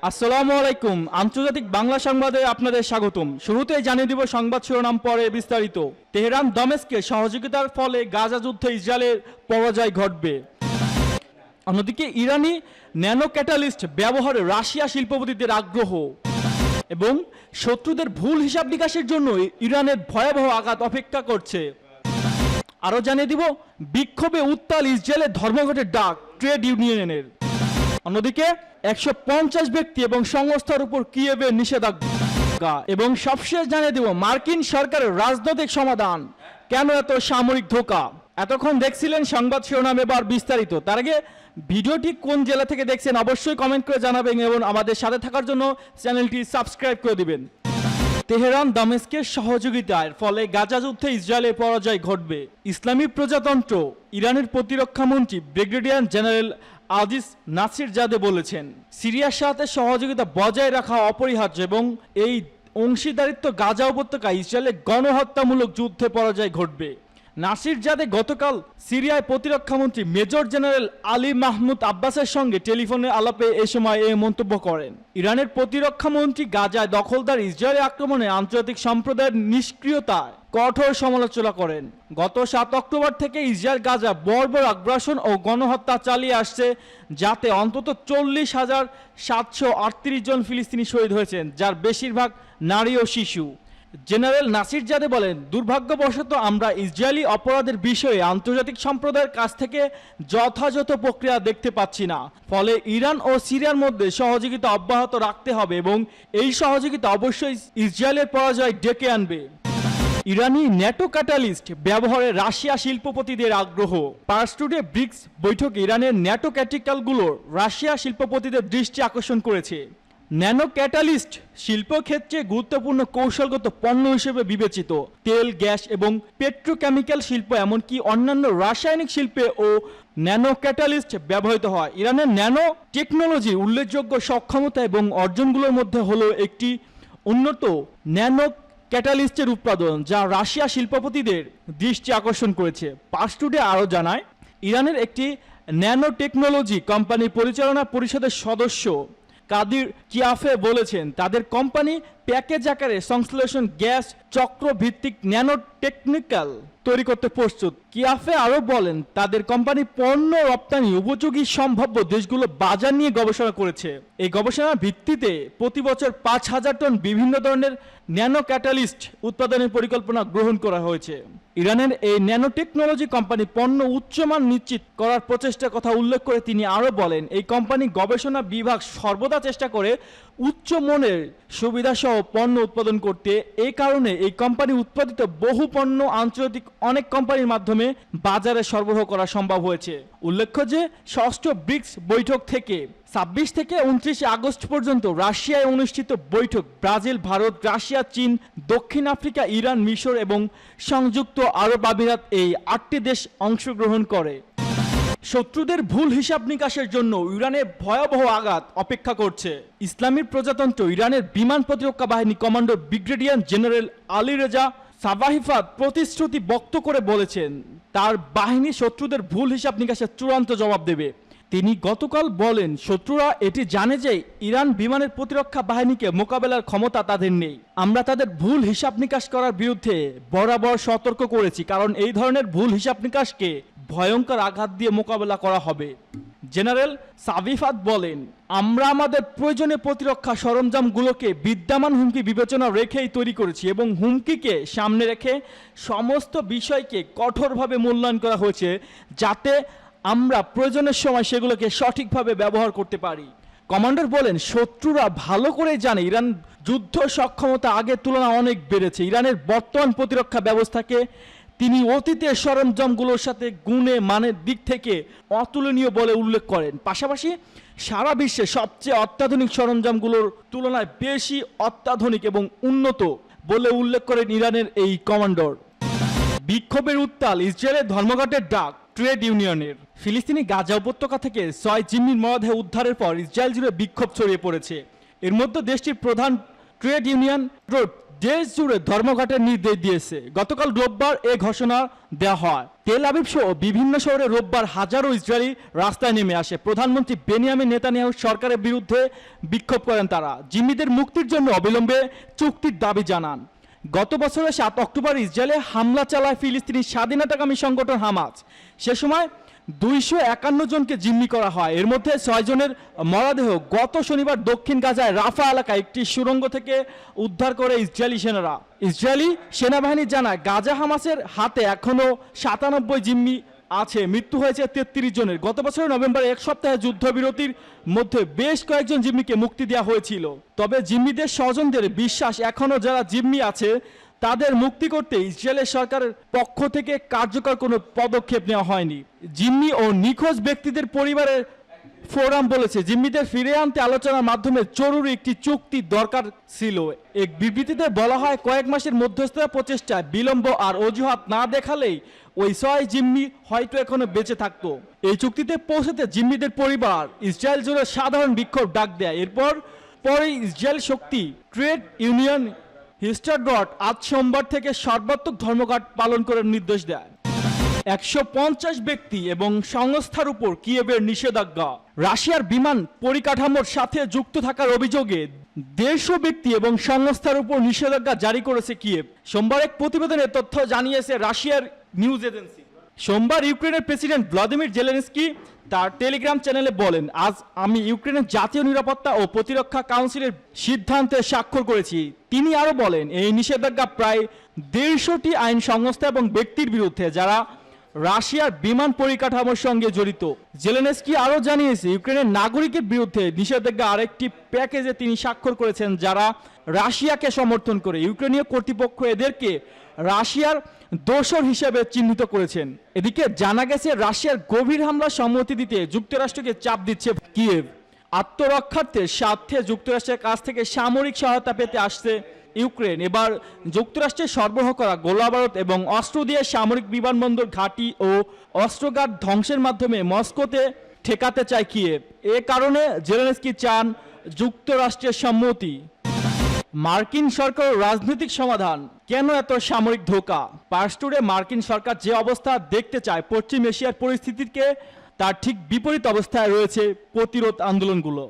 আসসালামু আলাইকুম। আন্তর্জাতিক বাংলা সংবাদে আপনাদের স্বাগতম। শুরুতেই জানিয়ে দিব সংবাদ শিরোনাম, পরে বিস্তারিত। তেহরান দমেস্কে সহযোগিতার ফলে গাজা যুদ্ধে ইসরায়েলের পরাজয় ঘটবে। অন্যদিকে ইরানি ন্যানো ক্যাটালিস্ট ব্যবহারে রাশিয়া শিল্পপতিদের আগ্রহ এবং শত্রুদের ভুল হিসাব নিকাশের জন্য ইরানের ভয়াবহ আঘাত অপেক্ষা করছে। আরও জানিয়ে দিব বিক্ষোভে উত্তাল ইসরায়েলের ধর্মঘটের ডাক ট্রেড ইউনিয়নের। অন্যদিকে 150 ব্যক্তি এবং সংস্থার উপর কিয়েভের নিষেধাজ্ঞা এবং সবশেষ জানিয়ে দেব মার্কিন সরকারের রাজনৈতিক সমাধান, কেন এত সামরিক ধোঁকা। এতক্ষণ দেখছিলেন সংবাদ শিরোনাম, এবার বিস্তারিত। তার আগে ভিডিওটি কোন জেলা থেকে দেখছেন অবশ্যই কমেন্ট করে জানাবেন এবং আমাদের সাথে থাকার জন্য চ্যানেলটি সাবস্ক্রাইব করে দিবেন। তেহরান দামেস্কের সহযোগিতার ফলে গাজা যুদ্ধে ইসরায়েলের পরাজয় ঘটবে। ইসলামী প্রজাতন্ত্র ইরানের প্রতিরক্ষা মন্ত্রী ব্রিগেডিয়ার জেনারেল আজিজ নাসিরজাদে বলেছেন, সিরিয়ার সাথে সহযোগিতা বজায় রাখা অপরিহার্য এবং এই অংশীদারিত্ব গাজা উপত্যকায় ইসরায়েলের গণহত্যামূলক যুদ্ধে পরাজয় ঘটবে। নাসিরজাদে গতকাল সিরিয়ায় প্রতিরক্ষামন্ত্রী মেজর জেনারেল আলী মাহমুদ আব্বাসের সঙ্গে টেলিফোনে আলাপে এ সময় এই মন্তব্য করেন। ইরানের প্রতিরক্ষামন্ত্রী গাজায় দখলদার ইসরায়েলি আক্রমণে আন্তর্জাতিক সম্প্রদায়ের নিষ্ক্রিয়তায় কঠোর সমালোচনা করেন। গত 7 অক্টোবর থেকে ইসরায়েল গাজা বর্বর আগ্রাসন ও গণহত্যা চালিয়ে আসছে, যাতে অন্তত 40,738 জন ফিলিস্তিনি শহীদ হয়েছেন, যার বেশিরভাগ নারী ও শিশু। জেনারেল নাসিরজাদে বলেন, দুর্ভাগ্যবশত আমরা ইসরায়েলি অপরাধের বিষয়ে আন্তর্জাতিক সম্প্রদায়ের কাছ থেকে যথাযথ প্রক্রিয়া দেখতে পাচ্ছি না। ফলে ইরান ও সিরিয়ার মধ্যে সহযোগিতা অব্যাহত রাখতে হবে এবং এই সহযোগিতা অবশ্যই ইসরায়েলের পরাজয় ডেকে আনবে। ইরানি ন্যাটো ক্যাটালিস্ট ব্যবহারে রাশিয়া শিল্পপতিদের আগ্রহ। পার্স টুডে ব্রিক্স বৈঠকে ইরানের ন্যাটো ক্যাটিক্যালগুলোর রাশিয়া শিল্পপতিদের দৃষ্টি আকর্ষণ করেছে। ন্যানো ক্যাটালিস্ট শিল্পক্ষেত্রে গুরুত্বপূর্ণ কৌশলগত পণ্য হিসেবে বিবেচিত। তেল, গ্যাস এবং পেট্রোকেমিক্যাল শিল্প, এমনকি অন্যান্য রাসায়নিক শিল্পে ও ন্যানো ক্যাটালিস্ট ব্যবহৃত হয়। ইরানের ন্যানো টেকনোলজির উল্লেখযোগ্য সক্ষমতা এবং অর্জনগুলোর মধ্যে হলো একটি উন্নত ন্যানো ক্যাটালিস্টের উৎপাদন, যা রাশিয়া শিল্পপতিদের দৃষ্টি আকর্ষণ করেছে। পার্স টুডে আরও জানায়, ইরানের একটি ন্যানো টেকনোলজি কোম্পানির পরিচালনা পরিষদের সদস্য কাদির কিয়াফে বলেছেন, তাদের কোম্পানি প্যাকেজ আকারে সংশ্লেষণ গ্যাস চক্র ভিত্তিক ন্যানো টেকনিক্যাল তৈরি করতে প্রস্তুত। কিয়াফে আরও বলেন, তাদের কোম্পানি পণ্য রপ্তানি উপযোগী সম্ভাব্য দেশগুলো বাজার নিয়ে গবেষণা করেছে। এই গবেষণার ভিত্তিতে প্রতি বছর 5,000 টন বিভিন্ন ধরনের ন্যানো ক্যাটালিস্ট উৎপাদনের পরিকল্পনা গ্রহণ করা হয়েছে। ইরানের এই ন্যানো টেকনোলজি কোম্পানি পণ্য উচ্চমান নিশ্চিত করার প্রচেষ্টার কথা উল্লেখ করে তিনি আরও বলেন, এই কোম্পানি গবেষণা বিভাগ সর্বদা চেষ্টা করে উচ্চ মানের সুবিধাসহ পণ্য উৎপাদন করতে। এই কারণে এই কোম্পানি উৎপাদিত বহু পণ্য আন্তর্জাতিক অনেক কোম্পানির মাধ্যমে বাজারে সরবরাহ করা সম্ভব হয়েছে। উল্লেখ্য যে ষষ্ঠ ব্রিক্স বৈঠক থেকে 26 থেকে 29 আগস্ট পর্যন্ত রাশিয়ায় অনুষ্ঠিত বৈঠক ব্রাজিল, ভারত, রাশিয়া, চীন, দক্ষিণ আফ্রিকা, ইরান, মিশর এবং সংযুক্ত আরব আমিরাত, এই 8টি দেশ অংশগ্রহণ করে। শত্রুদের ভুল হিসাব নিকাশের জন্য ইরানের ভয়াবহ আঘাত অপেক্ষা করছে। ইসলামী প্রজাতন্ত্র ইরানের বিমান প্রতিরক্ষা বাহিনী commander brigadier general Ali Reza সাবাহিফাত প্রতিশ্রুতি ব্যক্ত করে বলেছেন, তার বাহিনী শত্রুদের ভুল হিসাব নিকাশের চূড়ান্ত জবাব দেবে। তিনি গতকাল বলেন, শত্রুরা এটি জানে যে ইরান বিমানের প্রতিরক্ষা বাহিনীকে মোকাবেলার ক্ষমতা তাদের নেই। আমরা তাদের ভুল হিসাব নিকাশ করার বিরুদ্ধে বরাবর সতর্ক করেছি, কারণ এই ধরনের ভুল হিসাব নিকাশকে ভয়ঙ্কর আঘাত দিয়ে মোকাবেলা করা হবে। জেনারেল সাবিফাত বলেন, আমরা আমাদের প্রয়োজনীয় প্রতিরক্ষা সরঞ্জামগুলোকে বিদ্যমান হুমকি বিবেচনা রেখেই তৈরি করেছি এবং হুমকিকে সামনে রেখে সমস্ত বিষয়কে কঠোরভাবে মূল্যায়ন করা হয়েছে, যাতে আমরা প্রয়োজনের সময় সেগুলোকে সঠিকভাবে ব্যবহার করতে পারি। কমান্ডার বলেন, শত্রুরা ভালো করেই জানে ইরান যুদ্ধ সক্ষমতা আগের তুলনায় অনেক বেড়েছে। ইরানের বর্তমান প্রতিরক্ষা ব্যবস্থাকে তিনি অতীতের সরঞ্জামগুলোর সাথে গুণে মানের দিক থেকে অতুলনীয় বলে উল্লেখ করেন। পাশাপাশি সারা বিশ্বে সবচেয়ে অত্যাধুনিক সরঞ্জামগুলোর তুলনায় বেশি অত্যাধুনিক এবং উন্নত বলে উল্লেখ করেন ইরানের এই কমান্ডার। বিক্ষোভের উত্তাল ইসরায়েলের ধর্মঘটের ডাক ট্রেড ইউনিয়নের। ফিলিস্তিনি গাজা উপত্যকা থেকে 6 জিম্মির মরদেহ উদ্ধারের পর ইসরায়েল জুড়ে বিক্ষোভ ছড়িয়ে পড়েছে। এর মধ্যে দেশটির প্রধান ট্রেড ইউনিয়ন দেশ জুড়ে ধর্মঘটের নির্দেশ দিয়েছে। গতকাল রোববার এ ঘোষণা দেওয়া হয়। তেল আবিব সহ বিভিন্ন শহরে রোববার হাজারো ইসরায়েলি রাস্তায় নেমে আসে। প্রধানমন্ত্রী বেনিয়ামিন নেতানিয়াহু সরকারের বিরুদ্ধে বিক্ষোভ করেন তারা। জিম্মিদের মুক্তির জন্য অবিলম্বে চুক্তির দাবি জানান। গত বছরের 7 অক্টোবর ইসরায়েলে হামলা চালায় ফিলিস্তিনি স্বাধীনতাকামী সংগঠন হামাস। সে সময় 251 জনকে জিম্মি করা হয়। এর মধ্যে 6 জনের মরদেহ গত শনিবার দক্ষিণ গাজায় রাফা এলাকায় একটি সুড়ঙ্গ থেকে উদ্ধার করে ইসরায়েলি সেনারা। ইসরায়েলি সেনাবাহিনী জানায় গাজা হামাসের হাতে এখনও 97 জিম্মি আছে। মৃত্যু হয়েছে 33 জনের। গত বছরের নভেম্বরে এক সপ্তাহে যুদ্ধবিরতির মধ্যে বেশ কয়েকজন জিম্মিকে মুক্তি দেওয়া হয়েছিল। তবে জিম্মিদের স্বজনদের বিশ্বাস এখনও যারা জিম্মি আছে তাদের মুক্তি করতে ইসরায়েলের সরকারের পক্ষ থেকে কার্যকর কোনো পদক্ষেপ নেওয়া হয়নি। জিম্মি ও নিখোঁজ ব্যক্তিদের পরিবারের ফোরাম বলেছে জিম্মিদের ফিরে আনতে আলোচনার মাধ্যমে জরুরি একটি চুক্তি দরকার ছিল। এক বিবৃতিতে বলা হয় কয়েক মাসের মধ্যস্থতা প্রচেষ্টায় বিলম্ব আর অজুহাত না দেখালেই ওই 6 জিম্মি হয়তো এখনো বেঁচে থাকতো। এই চুক্তিতে পৌঁছাতে জিম্মিদের পরিবার ইসরায়েল জুড়ে সাধারণ বিক্ষোভ ডাক দেয়। পরেই ইসরায়েল শক্তি ট্রেড ইউনিয়ন হিস্টারডট আজ সোমবার থেকে সর্বাত্মক ধর্মঘট পালন করার নির্দেশ দেয়। 150 ব্যক্তি এবং সংস্থার উপর কিয়েভের নিষেধাজ্ঞা। রাশিয়ার বিমান পরিকাঠামোর সাথে যুক্ত থাকার অভিযোগে 150 ব্যক্তি এবং সংস্থার উপর নিষেধাজ্ঞা জারি করেছে কিয়েভ। সোমবার এক প্রতিবেদনে তথ্য জানিয়েছে রাশিয়ার নিউজ এজেন্সি। সোমবার ইউক্রেনের প্রেসিডেন্ট ভ্লাদিমির জেলেনস্কি তার টেলিগ্রাম চ্যানেলে বলেন, আজ আমি ইউক্রেনের জাতীয় নিরাপত্তা ও প্রতিরক্ষা কাউন্সিলের সিদ্ধান্তে স্বাক্ষর করেছি। তিনি আরও বলেন, এই নিষেধাজ্ঞা প্রায় 150টি আইন সংস্থা এবং ব্যক্তির বিরুদ্ধে যারা রাশিয়ার বিমান পরিকাঠামোর সঙ্গে জড়িত। জেলেনস্কি আরও জানিয়েছে ইউক্রেনের নাগরিকের বিরুদ্ধে নিষেধাজ্ঞা আরেকটি প্যাকেজে তিনি স্বাক্ষর করেছেন যারা রাশিয়াকে সমর্থন করে। ইউক্রেনীয় কর্তৃপক্ষ এদেরকে রাশিয়ার দোসর হিসেবে চিহ্নিত করেছেন। এদিকে জানা গেছে রাশিয়ার গভীর হামলার সম্মতি দিতে যুক্তরাষ্ট্রকে চাপ দিচ্ছে কিয়েভ। আত্মরক্ষার্থে স্বার্থে যুক্তরাষ্ট্রের কাছ থেকে সামরিক সহায়তা পেতে আসছে ইউক্রেন। এবার যুক্তরাষ্ট্রের সরবরাহ করা গোলাবারুদ এবং অস্ত্র দিয়ে সামরিক বিমানবন্দর ঘাঁটি ও অস্ত্রঘাট ধ্বংসের মাধ্যমে মস্কোতে ঠেকাতে চায় কিয়েভ। এ কারণে জেলেনস্কি চান যুক্তরাষ্ট্রের সম্মতি। মার্কিন সরকার রাজনৈতিক সমাধান, কেন এত সামরিক ধোঁকা? পার্সটুরে মার্কিন সরকার যে অবস্থা দেখতে চায় পশ্চিম এশিয়ার পরিস্থিতিকে তার ঠিক বিপরীত অবস্থায় রয়েছে প্রতিরোধ আন্দোলনগুলো।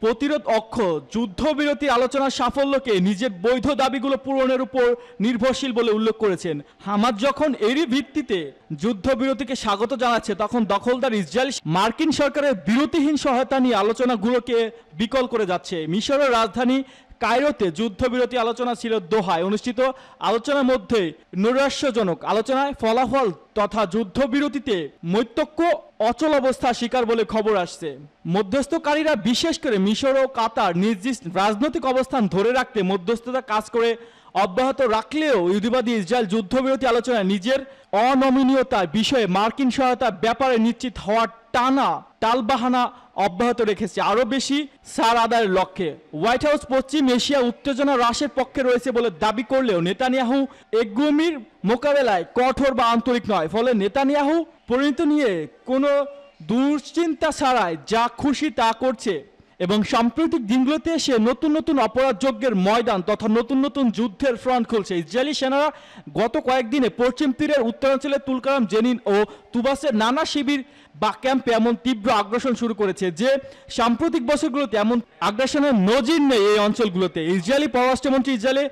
প্রতিরোধ অক্ষ যুদ্ধবিরতির আলোচনার সাফল্যকে নিজের বৈধ দাবিগুলো পূরণের উপর নির্ভরশীল বলে উল্লেখ করেছেন। হামাস যখন এরই ভিত্তিতে যুদ্ধবিরতিকে স্বাগত জানাচ্ছে, তখন দখলদার ইসরায়েল মার্কিন সরকারের বিরতিহীন সহায়তা নিয়ে আলোচনাগুলোকে বিকল করে যাচ্ছে। মিশরের রাজধানী কায়রোতে যুদ্ধবিরতি আলোচনা ছিল দোহায় অনুষ্ঠিত আলোচনার মধ্যে নৈরাশ্যজনক আলোচনায় ফলাফল তথা যুদ্ধবিরতিতে মৈত্রক্য অচল অবস্থা শিকার বলে খবর আসছে। মধ্যস্থকারীরা বিশেষ করে মিশর ও কাতার নির্দিষ্ট রাজনৈতিক অবস্থান ধরে রাখতে মধ্যস্থতা কাজ করে অব্যাহত রাখলেও ইহুদিবাদী ইসরায়েল যুদ্ধবিরতি আলোচনায় নিজের অনমনীয়তার বিষয়ে মার্কিন সহায়তার ব্যাপারে নিশ্চিত হওয়ার টানা টালবাহানা অব্যাহত রেখেছে আরও বেশি ছাড় আদায়ের লক্ষ্যে। হোয়াইট হাউস পশ্চিম এশিয়া উত্তেজনা হ্রাসের পক্ষে রয়েছে বলে দাবি করলেও নেতানিয়াহু এগুমির মোকাবেলায় কঠোর বা আন্তরিক নয়। ফলে নেতানিয়াহু পরিণতি নিয়ে কোনো দুশ্চিন্তা ছাড়াই যা খুশি তা করছে এবং সাম্প্রতিক দিনগুলোতে এসে নতুন নতুন অপরাধযজ্ঞের ময়দান তথা নতুন নতুন যুদ্ধের ফ্রন্ট খুলছে। ইসরায়েলি সেনারা গত কয়েকদিনে পশ্চিম তীরের উত্তরাঞ্চলে তুলকারাম, জেনিন ও তুবাসের নানা শিবির বা ক্যাম্পে এমন তীব্র আগ্রাসন শুরু করেছে যে সাম্প্রতিক বছরগুলোতে এমন আগ্রাসনের নজির নেই এই অঞ্চলগুলোতে। ইসরায়েলি পররাষ্ট্রমন্ত্রী ইসরায়েলে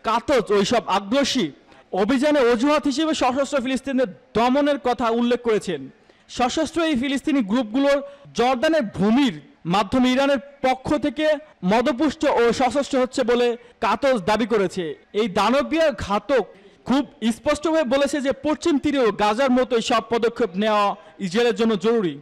কাতজ ওইসব আগ্রাসী অভিযানে অজুহাত হিসেবে সশস্ত্র ফিলিস্তিনদের দমনের কথা উল্লেখ করেছেন। সশস্ত্র এই ফিলিস্তিনি গ্রুপগুলোর জর্দানের ভূমির মাধ্যমে ইরানের পক্ষ থেকে মদপুষ্ট ও সশস্ত্র হচ্ছে বলে কাতজ দাবি করেছে। এই দানবীয় ঘাতক খুব স্পষ্টভাবে বলেছে যে পশ্চিম তীরেও গাজার মতোই সব পদক্ষেপ নেওয়া ইসরায়েলের জন্য জরুরি।